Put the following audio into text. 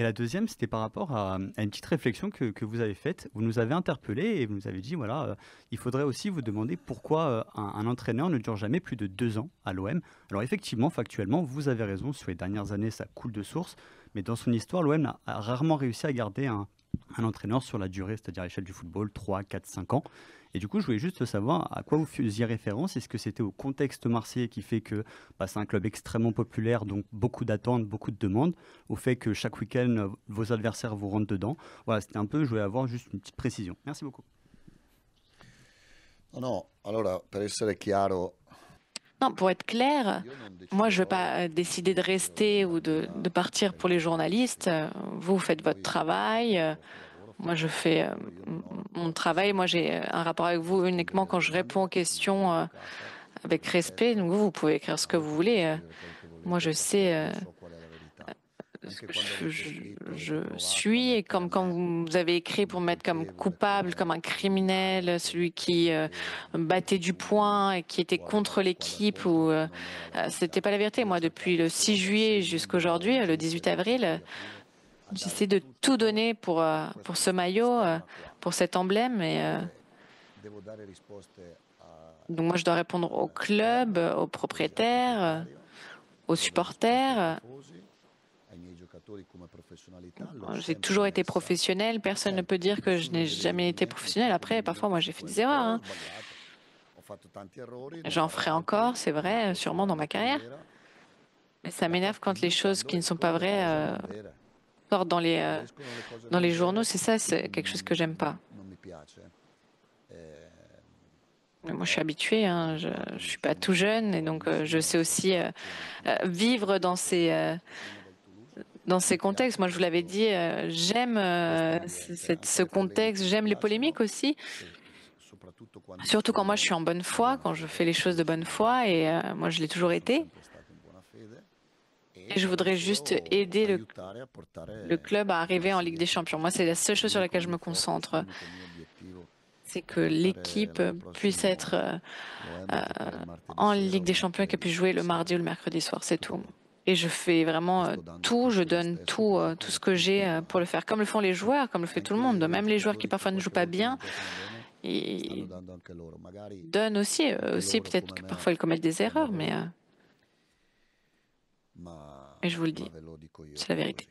Et la deuxième, c'était par rapport à une petite réflexion que vous avez faite. Vous nous avez interpellé et vous nous avez dit, voilà, il faudrait aussi vous demander pourquoi un entraîneur ne dure jamais plus de 2 ans à l'OM. Alors effectivement, factuellement, vous avez raison, sur les dernières années, ça coule de source. Mais dans son histoire, l'OM a rarement réussi à garder un entraîneur sur la durée, c'est-à-dire à l'échelle du football, 3, 4, 5 ans. Et du coup, je voulais juste savoir à quoi vous faisiez référence. Est-ce que c'était au contexte marseillais qui fait que c'est un club extrêmement populaire, donc beaucoup d'attentes, beaucoup de demandes, au fait que chaque week-end, vos adversaires vous rentrent dedans? Voilà, c'était un peu, je voulais avoir juste une petite précision. Merci beaucoup. No, allora, per essere chiaro, Non, pour être clair, io non moi, je ne vais deciderò pas décider de rester ou de partir pour les journalistes. Vous faites votre travail. Moi, je fais mon travail. Moi, j'ai un rapport avec vous uniquement quand je réponds aux questions avec respect. Donc, vous pouvez écrire ce que vous voulez. Moi, je sais ce que je suis. Et comme quand vous avez écrit pour me mettre comme coupable, comme un criminel, celui qui battait du poing et qui était contre l'équipe, ou c'était pas la vérité. Moi, depuis le 6 juillet jusqu'aujourd'hui, le 18 avril, j'essaie de tout donner pour ce maillot, pour cet emblème. Et devo dare risposte donc moi, je dois répondre au club, aux propriétaires, aux supporters. ai miei giocatori come professionalità. L'ho J'ai sempre toujours été messa. professionnel. Personne ne peut dire que je n'ai jamais été professionnel. Après, parfois, moi, j'ai fait des erreurs, Ho hein. sbagliato, ho fatto tanti errori, ne J'en farò ferai altri, encore, c'est ma vrai, questa sûrement dans cosa ma che è carrière. vera, Mais ça la fa m'énerve quand les figlio choses quando qui ne sont pas escono le vraies cose non vere. sortent Quando escono le cose dans non les journaux. vere, C'est ça, c'est quelque chose que j'aime pas. non mi piace. Eh, Mais moi, je però suis habituée, hein. Je ripeto, ne suis pas tout jeune et donc je sais aussi vivre dans ces contextes. Moi, je vous l'avais dit, j'aime ce contexte, j'aime les polémiques aussi. soprattutto quando Surtout quand moi, je sono suis en bonne in foi, buona quand je fede. fais les choses de bonne foi et moi, je l'ai toujours Sono été. sempre stato in buona fede Et je e voudrais juste voglio aider aiutare a le portare club à il arriver en Ligue Marsiglia des al Champions. successo. Moi, c'est la seule chose sur laquelle je L'unico me mio focus, concentre. l'unico mio obiettivo C'est è que portare l'équipe l'anno puisse être prossimo l'OM a giocare il martedì en sera o Ligue il des Champions et qu'elle puisse jouer mercoledì le mardi ou le sera. mercredi soir, c'est Tutto tout. qua. Et je fais vraiment E sto dando tout, je tutto me donne stesso tout, così tout come ce que j'ai tutti pour le faire, comme le font les joueurs, comme le fait tout le monde. anche i Même les joueurs qui giocatori che parfois ne jouent qualche pas volta bien, non giocano bene stanno ils dando anche loro. Magari donnent aussi, anche aussi loro peut-être come que me parfois ils commettent des fanno erreurs, errori, et je vous le ma dis, ve lo dico io c'est che la è vérité. così.